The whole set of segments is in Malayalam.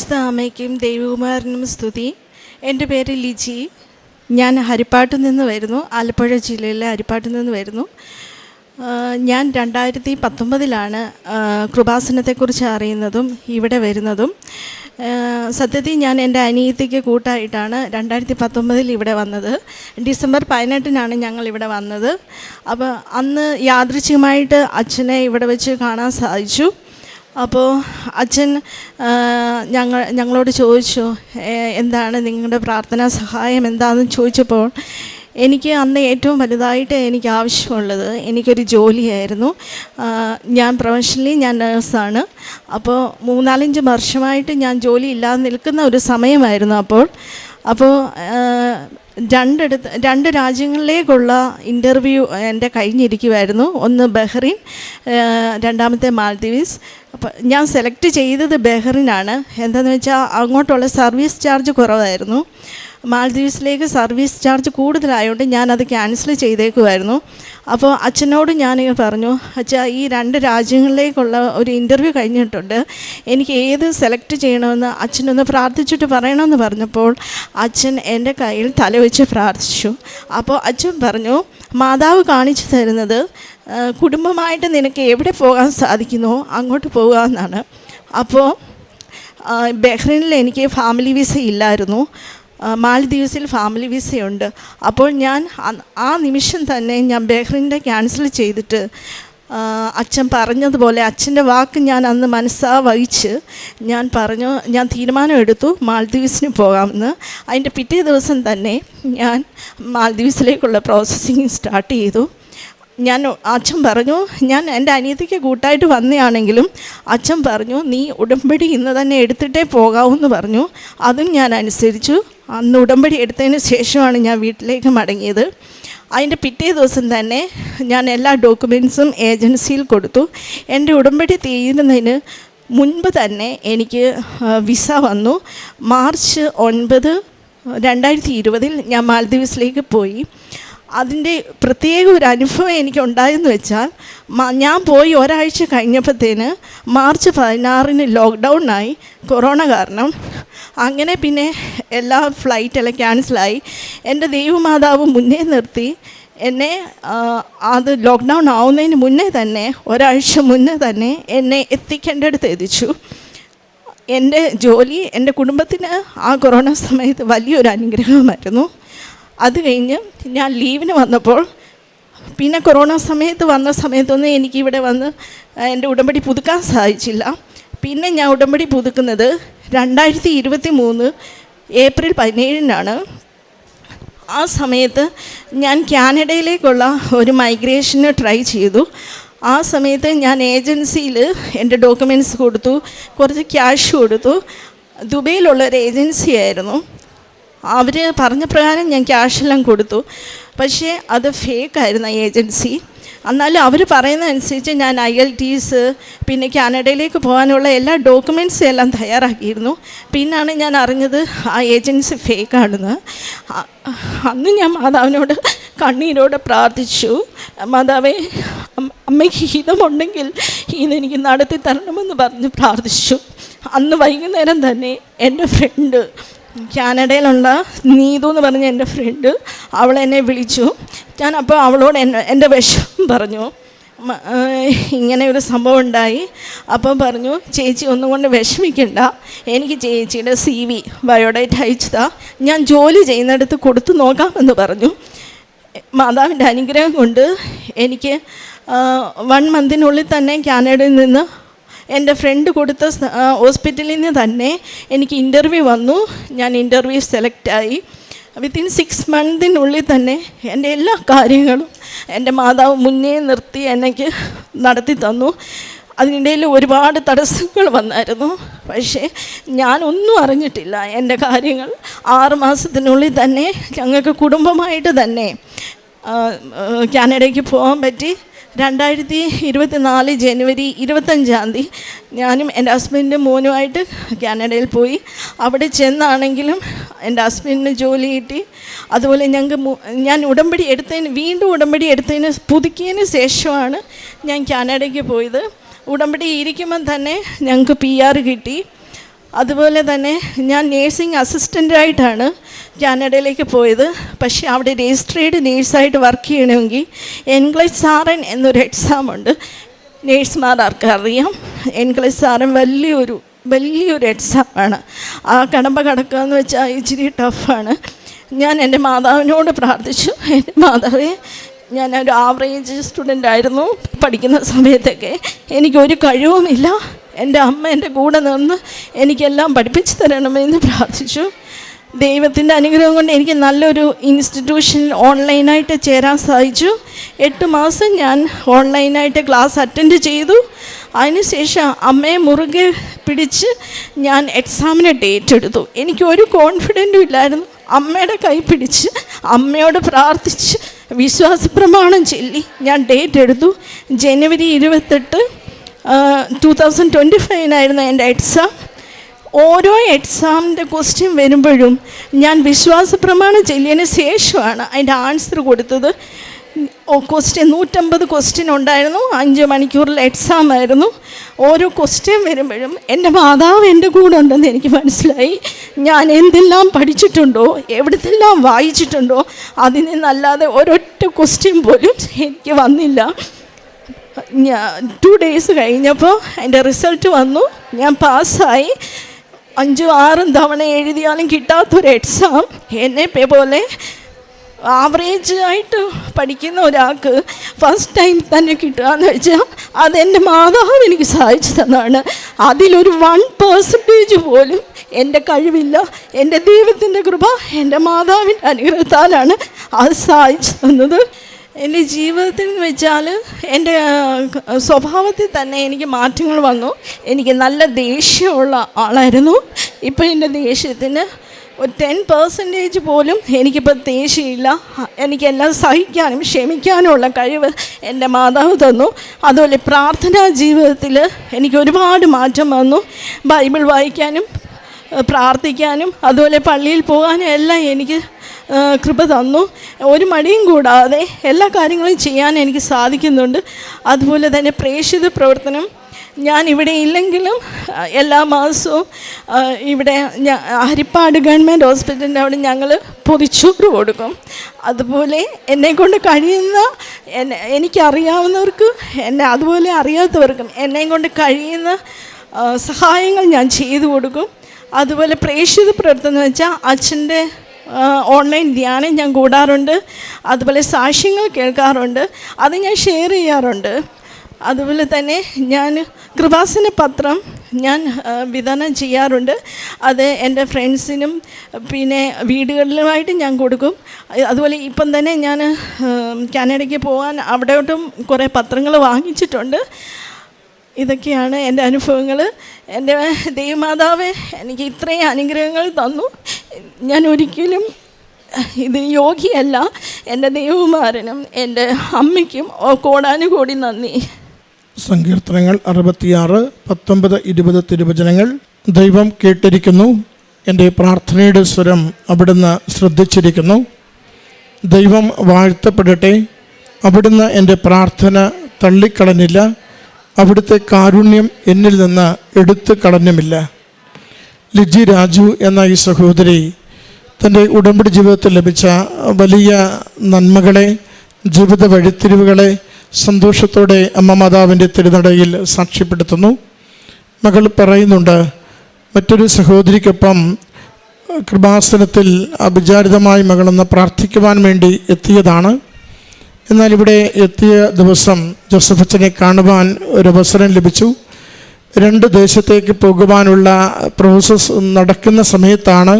പരിശുദ്ധ അമ്മയ്ക്കും ദൈവകുമാരനും സ്തുതി. എൻ്റെ പേര് ലിജി. ഞാൻ ഹരിപ്പാട്ടിൽ നിന്ന് വരുന്നു. ആലപ്പുഴ ജില്ലയിലെ ഹരിപ്പാട്ടിൽ നിന്ന് വരുന്നു. ഞാൻ 2019 കൃപാസനത്തെക്കുറിച്ച് അറിയുന്നതും ഇവിടെ വരുന്നതും. സത്യത്തിൽ ഞാൻ എൻ്റെ അനിയത്തിക്ക് കൂട്ടായിട്ടാണ് 2019 ഇവിടെ വന്നത്. ഡിസംബർ 18 ഞങ്ങളിവിടെ വന്നത്. അപ്പോൾ അന്ന് യാദൃച്ഛികമായിട്ട് അച്ഛനെ ഇവിടെ വെച്ച് കാണാൻ സാധിച്ചു. അപ്പോൾ അച്ഛൻ ഞങ്ങളോട് ചോദിച്ചു, എന്താണ് നിങ്ങളുടെ പ്രാർത്ഥനാ സഹായം എന്താണെന്ന് ചോദിച്ചപ്പോൾ എനിക്ക് അന്ന് ഏറ്റവും വലുതായിട്ട് എനിക്ക് ആവശ്യമുള്ളത് എനിക്കൊരു ജോലിയായിരുന്നു. ഞാൻ പ്രൊഫഷണലി ഞാൻ നേഴ്സാണ്. അപ്പോൾ 3-4 വർഷമായിട്ട് ഞാൻ ജോലി ഇല്ലാതെ നിൽക്കുന്ന ഒരു സമയമായിരുന്നു. അപ്പോൾ രണ്ട് രാജ്യങ്ങളിലേക്കുള്ള ഇൻ്റർവ്യൂ എൻ്റെ കഴിഞ്ഞിരിക്കുമായിരുന്നു. ഒന്ന് ബഹ്റിൻ, രണ്ടാമത്തെ മാൽദീവ്സ്. അപ്പോൾ ഞാൻ സെലക്ട് ചെയ്തത് ബഹ്റിനാണ്. എന്താണെന്ന് വെച്ചാൽ അങ്ങോട്ടുള്ള സർവീസ് ചാർജ് കുറവായിരുന്നു. മാൽദീവ്സിലേക്ക് സർവീസ് ചാർജ് കൂടുതലായതുകൊണ്ട് ഞാനത് ക്യാൻസൽ ചെയ്തേക്കുമായിരുന്നു. അപ്പോൾ അച്ഛനോട് ഞാൻ പറഞ്ഞു, അച്ഛാ ഈ 2 രാജ്യങ്ങളിലേക്കുള്ള ഒരു ഇൻ്റർവ്യൂ കഴിഞ്ഞിട്ടുണ്ട്, എനിക്ക് ഏത് സെലക്ട് ചെയ്യണമെന്ന് അച്ഛനൊന്ന് പ്രാർത്ഥിച്ചിട്ട് പറയണമെന്ന് പറഞ്ഞപ്പോൾ അച്ഛൻ എൻ്റെ കയ്യിൽ തലവെച്ച് പ്രാർത്ഥിച്ചു. അപ്പോൾ അച്ഛൻ പറഞ്ഞു, മാതാവ് കാണിച്ചു തരുന്നത് കുടുംബമായിട്ട് നിനക്ക് എവിടെ പോകാൻ സാധിക്കുന്നോ അങ്ങോട്ട് പോകുക എന്നാണ്. അപ്പോൾ ബഹ്റൈനിൽ എനിക്ക് ഫാമിലി വിസ ഇല്ലായിരുന്നു, മാൽദീവ്സിൽ ഫാമിലി വിസയുണ്ട്. അപ്പോൾ ഞാൻ ആ നിമിഷം തന്നെ ഞാൻ ബഹ്റിൻ്റെ ക്യാൻസൽ ചെയ്തിട്ട് അച്ഛൻ പറഞ്ഞതുപോലെ അച്ഛൻ്റെ വാക്ക് ഞാൻ അന്ന് മനസ്സാ വഹിച്ച് ഞാൻ തീരുമാനമെടുത്തു മാൽദീവ്സിന് പോകാമെന്ന്. അതിൻ്റെ പിറ്റേ ദിവസം തന്നെ ഞാൻ മാൽദീവ്സിലേക്കുള്ള പ്രോസസ്സിങ് സ്റ്റാർട്ട് ചെയ്തു. അച്ഛൻ പറഞ്ഞു, ഞാൻ എൻ്റെ അനിയത്തിക്ക് കൂട്ടായിട്ട് വന്നതാണെങ്കിലും അച്ഛൻ പറഞ്ഞു, നീ ഉടമ്പടി ഇന്ന് തന്നെ എടുത്തിട്ടേ പോകാവൂന്ന് പറഞ്ഞു. അതും ഞാൻ അനുസരിച്ചു. അന്ന് ഉടമ്പടി എടുത്തതിന് ശേഷമാണ് ഞാൻ വീട്ടിലേക്ക് മടങ്ങിയത്. അതിൻ്റെ പിറ്റേ ദിവസം തന്നെ ഞാൻ എല്ലാ ഡോക്യുമെൻറ്റ്സും ഏജൻസിയിൽ കൊടുത്തു. എൻ്റെ ഉടമ്പടി തീരുന്നതിന് മുൻപ് തന്നെ എനിക്ക് വിസ വന്നു. മാർച്ച് 9, 2020 ഞാൻ മാൽദീവ്സിലേക്ക് പോയി. അതിൻ്റെ പ്രത്യേക ഒരു അനുഭവം എനിക്കുണ്ടായെന്ന് വെച്ചാൽ, ഞാൻ പോയി ഒരാഴ്ച കഴിഞ്ഞപ്പോഴത്തേന് മാർച്ച് 16 ലോക്ക്ഡൗണായി കൊറോണ കാരണം. അങ്ങനെ പിന്നെ എല്ലാ ഫ്ലൈറ്റെല്ലാം ക്യാൻസലായി. എൻ്റെ ദൈവമാതാവ് മുന്നേ നിർത്തി എന്നെ അത് ലോക്ക്ഡൗൺ ആവുന്നതിന് മുന്നേ തന്നെ, ഒരാഴ്ച മുന്നേ തന്നെ എന്നെ എത്തിക്കേണ്ടടുത്ത് എത്തിച്ചു. എൻ്റെ ജോലി എൻ്റെ കുടുംബത്തിന് ആ കൊറോണ സമയത്ത് വലിയൊരു അനുഗ്രഹമായിരുന്നു. അത് കഴിഞ്ഞ് ഞാൻ ലീവിന് വന്നപ്പോൾ, പിന്നെ കൊറോണ വന്ന സമയത്തൊന്നും എനിക്കിവിടെ വന്ന് എൻ്റെ ഉടമ്പടി പുതുക്കാൻ സാധിച്ചില്ല. പിന്നെ ഞാൻ ഉടമ്പടി പുതുക്കുന്നത് 2023 ഏപ്രിൽ 17 ആ സമയത്ത് ഞാൻ കാനഡയിലേക്കുള്ള ഒരു മൈഗ്രേഷന് ട്രൈ ചെയ്തു. ആ സമയത്ത് ഞാൻ ഏജൻസിയിൽ എൻ്റെ ഡോക്യുമെൻറ്റ്സ് കൊടുത്തു, കുറച്ച് ക്യാഷ് കൊടുത്തു. ദുബൈയിലുള്ളൊരു ഏജൻസിയായിരുന്നു. അവർ പറഞ്ഞ പ്രകാരം ഞാൻ ക്യാഷെല്ലാം കൊടുത്തു. പക്ഷേ അത് ഫേക്കായിരുന്നു ഏജൻസി. എന്നാലും അവർ പറയുന്നതനുസരിച്ച് ഞാൻ IELTS പിന്നെ കാനഡയിലേക്ക് പോകാനുള്ള എല്ലാ ഡോക്യുമെൻറ്റ്സും എല്ലാം തയ്യാറാക്കിയിരുന്നു. പിന്നാണ് ഞാൻ അറിഞ്ഞത് ആ ഏജൻസി ഫേക്കാണെന്ന്. അന്ന് ഞാൻ മാതാവിനോട് കണ്ണീരോടെ പ്രാർത്ഥിച്ചു, മാതാവേ അമ്മയ്ക്ക് ഹിതമുണ്ടെങ്കിൽ ഇതെനിക്ക് നടത്തി തരണമെന്ന് പറഞ്ഞ് പ്രാർത്ഥിച്ചു. അന്ന് വൈകുന്നേരം തന്നെ എൻ്റെ ഫ്രണ്ട്, കാനഡയിലുള്ള നീതു എന്ന് പറഞ്ഞ എൻ്റെ ഫ്രണ്ട്, അവളെന്നെ വിളിച്ചു. ഞാനപ്പോൾ അവളോട് എൻ്റെ വിഷമം പറഞ്ഞു, ഇങ്ങനെ ഒരു സംഭവം ഉണ്ടായി. അപ്പം പറഞ്ഞു, ചേച്ചി ഒന്നും കൊണ്ട് വിഷമിക്കണ്ട, എനിക്ക് ചേച്ചിയുടെ CV ബയോഡേറ്റ അയച്ചതാ, ഞാൻ ജോലി ചെയ്യുന്നിടത്ത് കൊടുത്തു നോക്കാമെന്ന് പറഞ്ഞു. മാതാവിൻ്റെ അനുഗ്രഹം കൊണ്ട് എനിക്ക് 1 മന്തിനുള്ളിൽ തന്നെ കാനഡയിൽ നിന്ന് എൻ്റെ ഫ്രണ്ട് കൊടുത്ത ഹോസ്പിറ്റലിൽ നിന്ന് തന്നെ എനിക്ക് ഇൻ്റർവ്യൂ വന്നു. ഞാൻ ഇൻ്റർവ്യൂ സെലക്റ്റായി. വിത്തിൻ 6 മന്തിനുള്ളിൽ തന്നെ എൻ്റെ എല്ലാ കാര്യങ്ങളും എൻ്റെ മാതാവ് മുന്നേ നിർത്തി എനിക്ക് നടത്തി തന്നു. അതിനിടയിൽ ഒരുപാട് തടസ്സങ്ങൾ വന്നായിരുന്നു. പക്ഷേ ഞാനൊന്നും അറിഞ്ഞിട്ടില്ല. എൻ്റെ കാര്യങ്ങൾ 6 മാസത്തിനുള്ളിൽ തന്നെ ഞങ്ങൾക്ക് കുടുംബമായിട്ട് തന്നെ കാനഡയ്ക്ക് പോകാൻ പറ്റി. 2024 ജനുവരി 25 ഞാനും എൻ്റെ ഹസ്ബൻഡും മോനുമായിട്ട് കാനഡയിൽ പോയി. അവിടെ ചെന്നാണെങ്കിലും എൻ്റെ ഹസ്ബൻഡിന് ജോലി കിട്ടി. അതുപോലെ ഞാൻ വീണ്ടും ഉടമ്പടി എടുത്തതിന് പുതുക്കിയതിന് ശേഷമാണ് ഞാൻ കാനഡയ്ക്ക് പോയത്. ഉടമ്പടി ഇരിക്കുമ്പം തന്നെ ഞങ്ങൾക്ക് PR കിട്ടി. അതുപോലെ തന്നെ ഞാൻ നേഴ്സിംഗ് അസിസ്റ്റൻ്റായിട്ടാണ് കാനഡയിലേക്ക് പോയത്. പക്ഷേ അവിടെ രജിസ്ട്രേഡ് നേഴ്സായിട്ട് വർക്ക് ചെയ്യണമെങ്കിൽ NCLEX-RN എന്നൊരു എക്സാമുണ്ട്. നേഴ്സുമാർക്ക് അറിയാം. NCLEX-RN വലിയൊരു എക്സാമാണ്. ആ കടമ്പ കടക്കുക എന്ന് വെച്ചാൽ ഇച്ചിരി ടഫാണ്. ഞാൻ എൻ്റെ മാതാവിനോട് പ്രാർത്ഥിച്ചു, എൻ്റെ മാതാവേ, ഞാനൊരു ആവറേജ് സ്റ്റുഡൻ്റ് ആയിരുന്നു പഠിക്കുന്ന സമയത്തൊക്കെ. എനിക്കൊരു കഴിവുമില്ല. എൻ്റെ അമ്മ എൻ്റെ കൂടെ നിന്ന് എനിക്കെല്ലാം പഠിപ്പിച്ചു തരണമെന്ന് പ്രാർത്ഥിച്ചു. ദൈവത്തിൻ്റെ അനുഗ്രഹം കൊണ്ട് എനിക്ക് നല്ലൊരു ഇൻസ്റ്റിറ്റ്യൂഷനിൽ ഓൺലൈനായിട്ട് ചേരാൻ സാധിച്ചു. 8 മാസം ഞാൻ ഓൺലൈനായിട്ട് ക്ലാസ് അറ്റൻഡ് ചെയ്തു. അതിനുശേഷം അമ്മയെ മുറുകെ പിടിച്ച് ഞാൻ എക്സാമിന് ഡേറ്റ് എടുത്തു. എനിക്കൊരു കോൺഫിഡൻറ്റും ഇല്ലായിരുന്നു. അമ്മയുടെ കൈ പിടിച്ച് അമ്മയോട് പ്രാർത്ഥിച്ച് വിശ്വാസപ്രമാണം ചൊല്ലി ഞാൻ ഡേറ്റ് എടുത്തു. ജനുവരി 28, 2025 എൻ്റെ എക്സാം. ഓരോ എക്സാമിൻ്റെ ക്വസ്റ്റ്യൻ വരുമ്പോഴും ഞാൻ വിശ്വാസപ്രമാണം ചൊല്ലിയതിന് ശേഷമാണ് അതിൻ്റെ ആൻസർ കൊടുത്തത്. ക്വസ്റ്റ്യൻ 150 ക്വസ്റ്റ്യൻ ഉണ്ടായിരുന്നു. 5 മണിക്കൂറിൽ എക്സാം ആയിരുന്നു. ഓരോ ക്വസ്റ്റ്യൻ വരുമ്പോഴും എൻ്റെ മാതാവ് എൻ്റെ കൂടെ ഉണ്ടെന്ന് എനിക്ക് മനസ്സിലായി. ഞാൻ എന്തെല്ലാം പഠിച്ചിട്ടുണ്ടോ, എവിടത്തെല്ലാം വായിച്ചിട്ടുണ്ടോ, അതിൽ നിന്നല്ലാതെ ഒരൊറ്റ ക്വസ്റ്റ്യൻ പോലും എനിക്ക് വന്നില്ല. 2 ഡേയ്സ് കഴിഞ്ഞപ്പോൾ എൻ്റെ റിസൾട്ട് വന്നു. ഞാൻ പാസ്സായി. 5-6 തവണ എഴുതിയാലും കിട്ടാത്തൊരു എക്സാം എന്നെ പോലെ ആവറേജ് ആയിട്ട് പഠിക്കുന്ന ഒരാൾക്ക് ഫസ്റ്റ് ടൈം തന്നെ കിട്ടുക എന്ന് വെച്ചാൽ അതെൻ്റെ മാതാവ് എനിക്ക് സാധിച്ചു തന്നതാണ്. അതിലൊരു 1% പോലും എൻ്റെ കഴിവില്ല. എൻ്റെ ദൈവത്തിൻ്റെ കൃപ, എൻ്റെ മാതാവിൻ്റെ അനുഗ്രഹത്താലാണ് അത് സാധിച്ചു തന്നത്. എൻ്റെ ജീവിതത്തിൽ എന്ന് വെച്ചാൽ എൻ്റെ സ്വഭാവത്തിൽ തന്നെ എനിക്ക് മാറ്റങ്ങൾ വന്നു. എനിക്ക് നല്ല ദേഷ്യമുള്ള ആളായിരുന്നു. ഇപ്പോൾ എൻ്റെ ദേഷ്യത്തിന് ഒരു 10% പോലും എനിക്കിപ്പോൾ ദേഷ്യമില്ല. എനിക്കെല്ലാം സഹിക്കാനും ക്ഷമിക്കാനുമുള്ള കഴിവ് എൻ്റെ മാതാവ് തന്നു. അതുപോലെ പ്രാർത്ഥനാ ജീവിതത്തിൽ എനിക്ക് ഒരുപാട് മാറ്റം വന്നു. ബൈബിൾ വായിക്കാനും പ്രാർത്ഥിക്കാനും അതുപോലെ പള്ളിയിൽ പോകാനും എല്ലാം എനിക്ക് കൃപ തന്നു. ഒരു മടിയും കൂടാതെ എല്ലാ കാര്യങ്ങളും ചെയ്യാൻ എനിക്ക് സാധിക്കുന്നുണ്ട്. അതുപോലെ തന്നെ പ്രേക്ഷിത പ്രവർത്തനം ഞാൻ ഇവിടെ ഇല്ലെങ്കിലും എല്ലാ മാസവും ഇവിടെ ഹരിപ്പാട് ഗവൺമെൻറ് ഹോസ്പിറ്റലിൻ്റെ അവിടെ ഞങ്ങൾ പൊതിച്ചോറ് കൊടുക്കും. അതുപോലെ എന്നെക്കൊണ്ട് കഴിയുന്ന എനിക്കറിയാവുന്നവർക്ക് അതുപോലെ അറിയാത്തവർക്കും എന്നെക്കൊണ്ട് കഴിയുന്ന സഹായങ്ങൾ ഞാൻ ചെയ്തു കൊടുക്കും. അതുപോലെ പ്രേക്ഷിത പ്രവർത്തനം എന്ന് വെച്ചാൽ അച്ഛൻ്റെ ഓൺലൈൻ ധ്യാനം ഞാൻ കൂടാറുണ്ട്. അതുപോലെ സാക്ഷ്യങ്ങൾ കേൾക്കാറുണ്ട്, അത് ഞാൻ ഷെയർ ചെയ്യാറുണ്ട്. അതുപോലെ തന്നെ ഞാൻ കൃപാസന പത്രം ഞാൻ വിതരണം ചെയ്യാറുണ്ട്. അത് എൻ്റെ ഫ്രണ്ട്സിനും പിന്നെ വീടുകളിലുമായിട്ട് ഞാൻ കൊടുക്കും. അതുപോലെ ഇപ്പം തന്നെ ഞാൻ കാനഡയ്ക്ക് പോകാൻ അവിടോട്ടും കുറേ പത്രങ്ങൾ വാങ്ങിച്ചിട്ടുണ്ട്. ഇതൊക്കെയാണ് എൻ്റെ അനുഭവങ്ങൾ. എൻ്റെ ദൈവമാതാവ് എനിക്ക് ഇത്രയും അനുഗ്രഹങ്ങൾ തന്നു. ഞാൻ ഒരിക്കലും ഇത് യോഗ്യയല്ല. എൻ്റെ ദൈവകുമാരനും എൻ്റെ അമ്മയ്ക്കും കോടാനുകോടി നന്ദി. സങ്കീർത്തനങ്ങൾ 66, 19, 20 തിരുവചനങ്ങൾ. ദൈവം കേട്ടിരിക്കുന്നു, എൻ്റെ പ്രാർത്ഥനയുടെ സ്വരം അവിടുന്ന് ശ്രദ്ധിച്ചിരിക്കുന്നു. ദൈവം വാഴ്ത്തപ്പെടട്ടെ. അവിടുന്ന് എൻ്റെ പ്രാർത്ഥന തള്ളിക്കളഞ്ഞില്ല. അവിടുത്തെ കാരുണ്യം എന്നിൽ നിന്ന് എടുത്തു കളഞ്ഞുമില്ല. ലിജി രാജു എന്ന ഈ സഹോദരി തൻ്റെ ഉടമ്പടി ജീവിതത്തിൽ ലഭിച്ച വലിയ നന്മകളെ, ജീവിത വഴിത്തിരിവുകളെ സന്തോഷത്തോടെ അമ്മ മാതാവിൻ്റെ തിരുനടയിൽ സാക്ഷ്യപ്പെടുത്തുന്നു. മകൾ പറയുന്നുണ്ട്, മറ്റൊരു സഹോദരിക്കൊപ്പം കൃപാസനത്തിൽ അവിചാരിതമായി മകളെന്ന് പ്രാർത്ഥിക്കുവാൻ വേണ്ടി എത്തിയതാണ്. എന്നാൽ ഇവിടെ എത്തിയ ദിവസം ജോസഫച്ചനെ കാണുവാൻ ഒരവസരം ലഭിച്ചു. 2 ദേശത്തേക്ക് പോകുവാനുള്ള പ്രോസസ്സ് നടക്കുന്ന സമയത്താണ്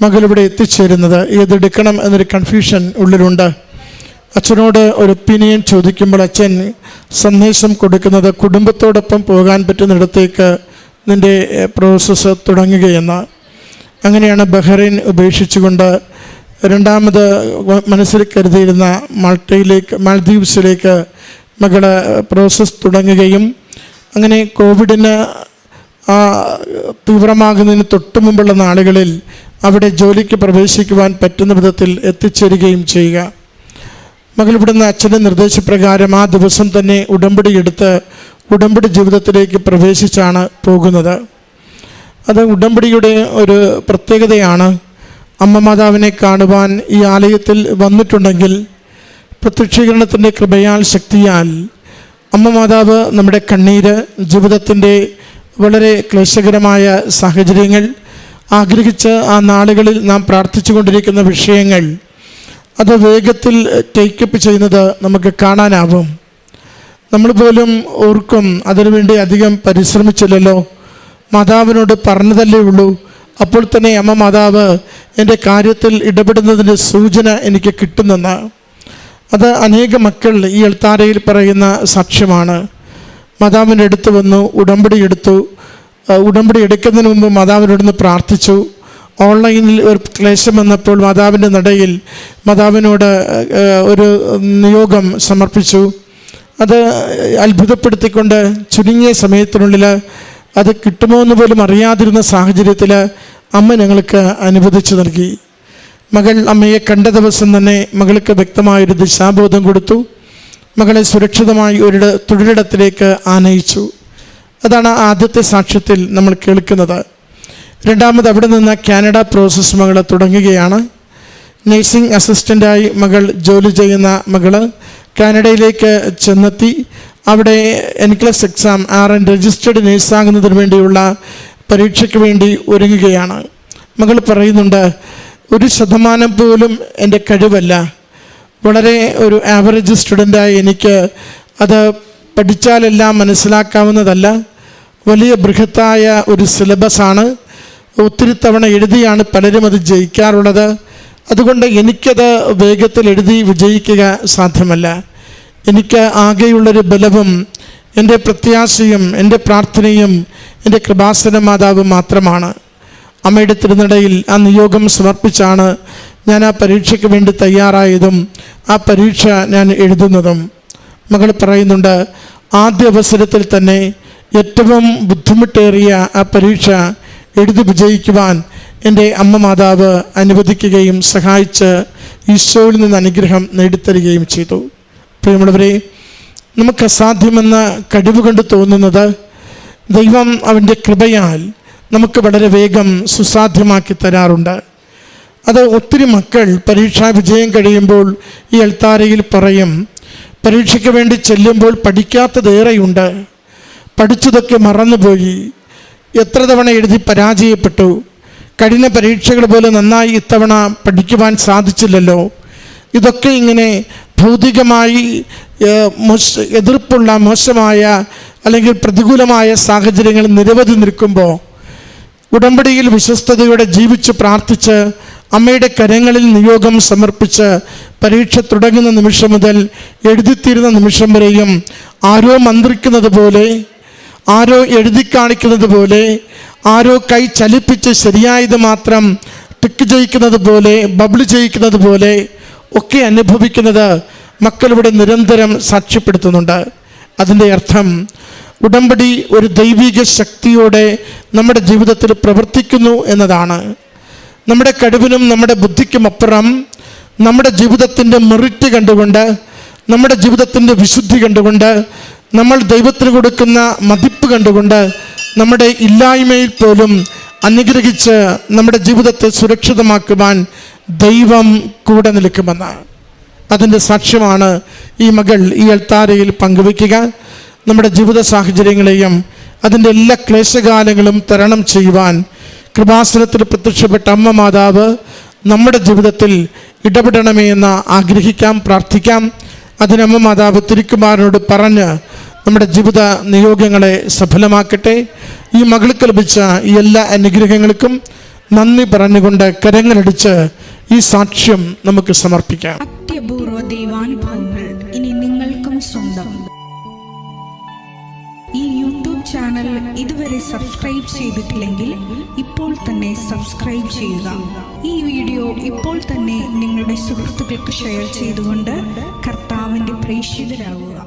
മകളിവിടെ എത്തിച്ചേരുന്നത്. ഏതെടുക്കണം എന്നൊരു കൺഫ്യൂഷൻ ഉള്ളിലുണ്ട്. അച്ഛനോട് ഒരു ഒപ്പീനിയൻ ചോദിക്കുമ്പോൾ അച്ഛൻ സന്ദേശം കൊടുക്കുന്നത് കുടുംബത്തോടൊപ്പം പോകാൻ പറ്റുന്നിടത്തേക്ക് നിൻ്റെ പ്രോസസ്സ് തുടങ്ങുകയെന്ന്. അങ്ങനെയാണ് ബഹ്റൈൻ ഉപേക്ഷിച്ചുകൊണ്ട് രണ്ടാമത് മനസ്സിൽ കരുതിയിരുന്ന മാൽദ്വീപ്സിലേക്ക് മകള് പ്രോസസ്സ് തുടങ്ങുകയും അങ്ങനെ കോവിഡിന് തീവ്രമാകുന്നതിന് തൊട്ട് മുമ്പുള്ള നാളുകളിൽ അവിടെ ജോലിക്ക് പ്രവേശിക്കുവാൻ പറ്റുന്ന വിധത്തിൽ എത്തിച്ചേരുകയും ചെയ്യുക. മകൾ ഇവിടുന്ന് അച്ഛൻ്റെ നിർദ്ദേശപ്രകാരം ആ ദിവസം തന്നെ ഉടമ്പടി എടുത്ത് ഉടമ്പടി ജീവിതത്തിലേക്ക് പ്രവേശിച്ചാണ് പോകുന്നത്. അത് ഉടമ്പടിയുടെ ഒരു പ്രത്യേകതയാണ്. അമ്മ മാതാവിനെ കാണുവാൻ ഈ ആലയത്തിൽ വന്നിട്ടുണ്ടെങ്കിൽ പ്രത്യക്ഷീകരണത്തിൻ്റെ കൃപയാൽ, ശക്തിയാൽ അമ്മ മാതാവ് നമ്മുടെ കണ്ണീര്, ജീവിതത്തിൻ്റെ വളരെ ക്ലേശകരമായ സാഹചര്യങ്ങൾ, ആഗ്രഹിച്ച് ആ നാളുകളിൽ നാം പ്രാർത്ഥിച്ചു കൊണ്ടിരിക്കുന്ന വിഷയങ്ങൾ അത് വേഗത്തിൽ ടേക്കപ്പ് ചെയ്യുന്നത് നമുക്ക് കാണാനാവും. നമ്മൾ പോലും ഓർക്കും, അതിനുവേണ്ടി അധികം പരിശ്രമിച്ചില്ലല്ലോ, മാതാവിനോട് പറഞ്ഞതല്ലേ ഉള്ളൂ, അപ്പോൾ തന്നെ അമ്മ മാതാവ് എൻ്റെ കാര്യത്തിൽ ഇടപെടുന്നതിൻ്റെ സൂചന എനിക്ക് കിട്ടുന്നെന്ന്. അത് അനേക മക്കൾ ഈ എൽത്താരയിൽ പറയുന്ന സാക്ഷ്യമാണ്. മാതാവിൻ്റെ അടുത്ത് വന്നു, ഉടമ്പടി എടുത്തു. ഉടമ്പടി എടുക്കുന്നതിന് മുമ്പ് മാതാവിനോടൊന്ന് പ്രാർത്ഥിച്ചു. ഓൺലൈനിൽ ഒരു ക്ലേശം വന്നപ്പോൾ മാതാവിൻ്റെ നടയിൽ മാതാവിനോട് ഒരു നിയോഗം സമർപ്പിച്ചു. അത് അത്ഭുതപ്പെടുത്തിക്കൊണ്ട് ചുരുങ്ങിയ സമയത്തിനുള്ളിൽ അത് കിട്ടുമോ എന്ന് പോലും അറിയാതിരുന്ന സാഹചര്യത്തിൽ അമ്മ ഞങ്ങൾക്ക് അനുവദിച്ചു നൽകി. മകൾ അമ്മയെ കണ്ട ദിവസം തന്നെ മകൾക്ക് വ്യക്തമായൊരു ദിശാബോധം കൊടുത്തു. മകളെ സുരക്ഷിതമായി തൊഴിലിടത്തിലേക്ക് ആനയിച്ചു. അതാണ് ആദ്യത്തെ സാക്ഷ്യത്തിൽ നമ്മൾ കേൾക്കുന്നത്. രണ്ടാമത് അവിടെ നിന്ന് കാനഡ പ്രോസസ്സ് മകൾ തുടങ്ങുകയാണ്. നഴ്സിംഗ് അസിസ്റ്റൻ്റായി മകൾ ജോലി ചെയ്യുന്ന മകൾ കാനഡയിലേക്ക് ചെന്നെത്തി. അവിടെ എൻക്ലസ് എക്സാം RN രജിസ്റ്റേർഡ് നേഴ്സാകുന്നതിന് വേണ്ടിയുള്ള പരീക്ഷയ്ക്ക് വേണ്ടി ഒരുങ്ങുകയാണ്. മകൾ പറയുന്നുണ്ട്, 1% പോലും എൻ്റെ കഴിവല്ല, വളരെ ഒരു ആവറേജ് സ്റ്റുഡൻ്റായി എനിക്ക് അത് പഠിച്ചാലെല്ലാം മനസ്സിലാക്കാവുന്നതല്ല, വലിയ ബൃഹത്തായ ഒരു സിലബസാണ്, ഒത്തിരി തവണ എഴുതിയാണ് പലരും അത് ജയിക്കാറുള്ളത്, അതുകൊണ്ട് എനിക്കത് വേഗത്തിൽ എഴുതി വിജയിക്കുക സാധ്യമല്ല. എനിക്ക് ആകെയുള്ളൊരു ബലവും എൻ്റെ പ്രത്യാശയും എൻ്റെ പ്രാർത്ഥനയും എൻ്റെ കൃപാസന മാതാവ് മാത്രമാണ്. അമ്മയുടെ തിരുനടയിൽ ആ നിയോഗം സമർപ്പിച്ചാണ് ഞാൻ ആ പരീക്ഷയ്ക്ക് വേണ്ടി തയ്യാറായതും ആ പരീക്ഷ ഞാൻ എഴുതുന്നതും. മകൾ പറയുന്നുണ്ട്, ആദ്യ അവസരത്തിൽ തന്നെ ഏറ്റവും ബുദ്ധിമുട്ടേറിയ ആ പരീക്ഷ എഴുതി വിജയിക്കുവാൻ എൻ്റെ അമ്മ മാതാവ് അനുവദിക്കുകയും സഹായിച്ച് ഈശോയിൽ നിന്ന് അനുഗ്രഹം നേടിത്തരികയും ചെയ്തു. പ്രിയമുള്ളവരെ, നമുക്ക് അസാധ്യമെന്ന കഴിവ് കൊണ്ട് തോന്നുന്നത് ദൈവം അവൻ്റെ കൃപയാൽ നമുക്ക് വളരെ വേഗം സുസാധ്യമാക്കി തരാറുണ്ട്. അത് ഒത്തിരി മക്കൾ പരീക്ഷാ വിജയം കഴിയുമ്പോൾ ഈ എൽത്താരയിൽ പറയും, പരീക്ഷയ്ക്ക് വേണ്ടി ചെല്ലുമ്പോൾ പഠിക്കാത്തതേറെയുണ്ട്, പഠിച്ചതൊക്കെ മറന്നുപോയി, എത്ര തവണ എഴുതി പരാജയപ്പെട്ടു, കഴിഞ്ഞ പരീക്ഷകൾ പോലെ നന്നായി ഇത്തവണ പഠിക്കുവാൻ സാധിച്ചില്ലല്ലോ. ഇതൊക്കെ ഇങ്ങനെ ഭൗതികമായി എതിർപ്പുള്ള മോശമായ അല്ലെങ്കിൽ പ്രതികൂലമായ സാഹചര്യങ്ങൾ നിരവധി നിൽക്കുമ്പോൾ ഉടമ്പടിയിൽ വിശ്വസ്തയോടെ ജീവിച്ച് പ്രാർത്ഥിച്ച് അമ്മയുടെ കരങ്ങളിൽ നിയോഗം സമർപ്പിച്ച് പരീക്ഷ തുടങ്ങുന്ന നിമിഷം മുതൽ എഴുതിത്തീരുന്ന നിമിഷം വരെയും ആരോ മന്ത്രിക്കുന്നത് പോലെ, ആരോ എഴുതി കാണിക്കുന്നത് പോലെ, ആരോ കൈ ചലിപ്പിച്ച് ശരിയായത് മാത്രം ടിക്ക് ചെയ്യിക്കുന്നത് പോലെ, ബബിൾ ചെയ്യിക്കുന്നത് പോലെ ഒക്കെ അനുഭവിക്കുന്നത് മക്കളിവിടെ നിരന്തരം സാക്ഷ്യപ്പെടുത്തുന്നുണ്ട്. അതിൻ്റെ അർത്ഥം ഉടമ്പടി ഒരു ദൈവിക ശക്തിയോടെ നമ്മുടെ ജീവിതത്തിൽ പ്രവർത്തിക്കുന്നു എന്നതാണ്. നമ്മുടെ കഴിവിനും നമ്മുടെ ബുദ്ധിക്കും അപ്പുറം നമ്മുടെ ജീവിതത്തിൻ്റെ മെറിറ്റ് കണ്ടുകൊണ്ട്, നമ്മുടെ ജീവിതത്തിൻ്റെ വിശുദ്ധി കണ്ടുകൊണ്ട്, നമ്മൾ ദൈവത്തിന് കൊടുക്കുന്ന മതിപ്പ് കണ്ടുകൊണ്ട് നമ്മുടെ ഇല്ലായ്മയിൽ പോലും അനുഗ്രഹിച്ച് നമ്മുടെ ജീവിതത്തെ സുരക്ഷിതമാക്കുവാൻ ദൈവം കൂടെ നിൽക്കുമെന്ന്. അതിൻ്റെ സാക്ഷ്യമാണ് ഈ മകൾ ഈ എൽത്താരയിൽ പങ്കുവയ്ക്കുക. നമ്മുടെ ജീവിത സാഹചര്യങ്ങളെയും അതിൻ്റെ എല്ലാ ക്ലേശകാലങ്ങളും തരണം ചെയ്യുവാൻ കൃപാസനത്തിൽ പ്രത്യക്ഷപ്പെട്ട അമ്മ മാതാവ് നമ്മുടെ ജീവിതത്തിൽ ഇടപെടണമേ എന്ന് ആഗ്രഹിക്കാം, പ്രാർത്ഥിക്കാം. അതിനമ്മ മാതാവ് തിരുക്കുമാരനോട് പറഞ്ഞ് നമ്മുടെ ജീവിത നിയോഗങ്ങളെ സഫലമാക്കട്ടെ. ഈ മകൾക്ക് ലഭിച്ച ഈ എല്ലാ അനുഗ്രഹങ്ങൾക്കും നന്ദി പറഞ്ഞുകൊണ്ട് കരങ്ങളടിച്ച് ഈ സാക്ഷ്യം നമുക്ക് സമർപ്പിക്കാം. അത്യപൂർവ ദൈവാനുഭവങ്ങൾ ഇനി നിങ്ങൾക്കും സ്വന്തം. ഈ യൂട്യൂബ് ചാനൽ ഇതുവരെ സബ്സ്ക്രൈബ് ചെയ്തിട്ടില്ലെങ്കിൽ ഇപ്പോൾ തന്നെ സബ്സ്ക്രൈബ് ചെയ്യുക. ഈ വീഡിയോ ഇപ്പോൾ തന്നെ നിങ്ങളുടെ സുഹൃത്തുക്കൾക്ക് ഷെയർ ചെയ്തുകൊണ്ട് കർത്താവിൻ്റെ പ്രേക്ഷിതരാകുക.